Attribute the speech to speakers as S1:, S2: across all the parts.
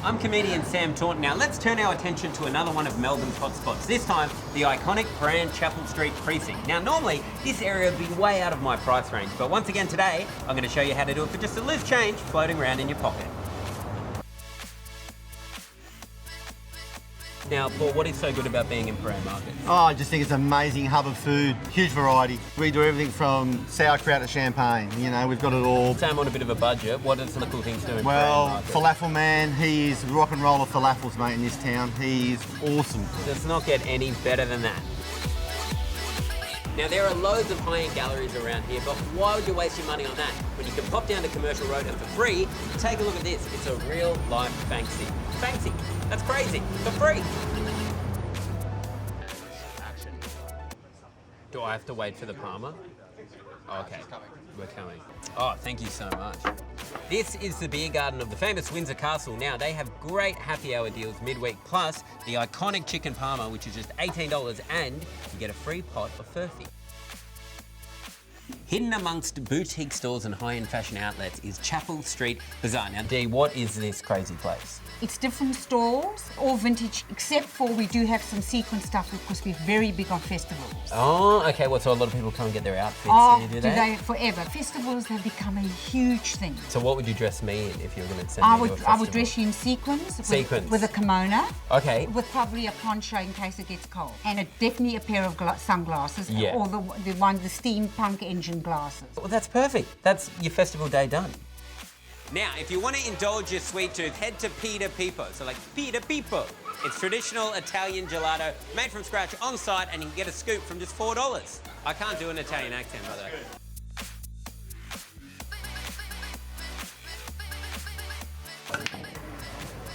S1: I'm comedian Sam Taunton. Now let's turn our attention to another one of Melbourne's hotspots. This time, the iconic Prahran Chapel Street precinct. Now normally, this area would be way out of my price range, but once again today, I'm going to show you how to do it for just a loose change floating around in your pocket. Now, Paul, what is so good about being in Prahran Market?
S2: Oh, I just think it's an amazing hub of food, huge variety. We do everything from sauerkraut to champagne, you know, we've got it all.
S1: Sam, on a bit of a budget, what are some of the cool things to do in
S2: Well,
S1: Prahran Market?
S2: falafel man, he's rock and roller falafels, mate, in this town. He's awesome.
S1: Does not get any better than that. Now, there are loads of high-end galleries around here, but why would you waste your money on that when you can pop down to Commercial Road and for free, take a look at this. It's a real-life Banksy. Banksy, that's crazy, for free. Do I have to wait for the Palmer? Oh, okay, we're coming. Oh, thank you so much. This is the beer garden of the famous Windsor Castle. Now, they have great happy hour deals midweek, plus the iconic chicken parma, which is just $18, and you get a free pot of furphy. Hidden amongst boutique stores and high-end fashion outlets is Chapel Street Bazaar. Now, Dee, what is this crazy place?
S3: It's different stores, all vintage, except for we do have some sequin stuff because we're very big on festivals.
S1: Oh, okay. Well, so a lot of people come and get their outfits
S3: Oh,
S1: here, do
S3: do
S1: they?
S3: they? Forever. Festivals have become a huge thing.
S1: So what would you dress me in if you were going to send me to a festival?
S3: I would dress you in sequins.
S1: Sequins.
S3: With a kimono.
S1: Okay.
S3: With probably a poncho in case it gets cold. And definitely a pair of sunglasses.
S1: Yeah.
S3: Or the steampunk engine glasses.
S1: Well, that's perfect. That's your festival day done. Now, if you want to indulge your sweet tooth, head to Pita Pipo. So like Pita Pipo. It's traditional Italian gelato made from scratch on site, and you can get a scoop from just $4. I can't do an Italian accent, by the way.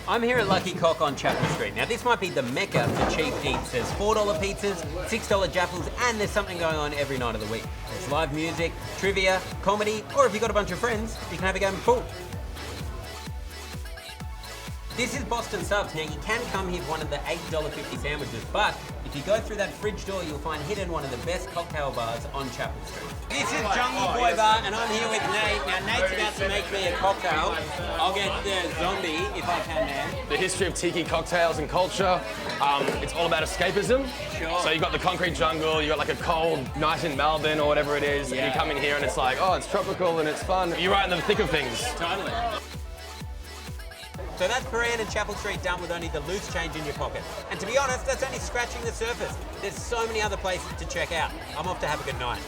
S1: I'm here at Lucky Cock on Chapel Street. Now, this might be the mecca for cheap eats. There's $4 pizzas, $6 japples, and there's something going on every night of the week. There's live music, trivia, comedy, or if you've got a bunch of friends, you can have a game of pool. This is Boston Subs. Now, you can come here for one of the $8.50 sandwiches, but if you go through that fridge door, you'll find hidden one of the best cocktail bars on Chapel Street. This is Jungle Boy Bar, and I'm here with Nate. Now, Nate's about to make me a cocktail. I'll get the zombie, if I can, man.
S4: The history of tiki cocktails and culture, it's all about escapism.
S1: Sure.
S4: So you got the concrete jungle, you got like a cold night in Melbourne or whatever it is, and you come in here and it's like, oh, it's tropical and it's fun. You're right in the thick of things.
S1: Totally. So that's Prahan and Chapel Street done with only the loose change in your pocket. And to be honest, that's only scratching the surface. There's so many other places to check out. I'm off to have a good night.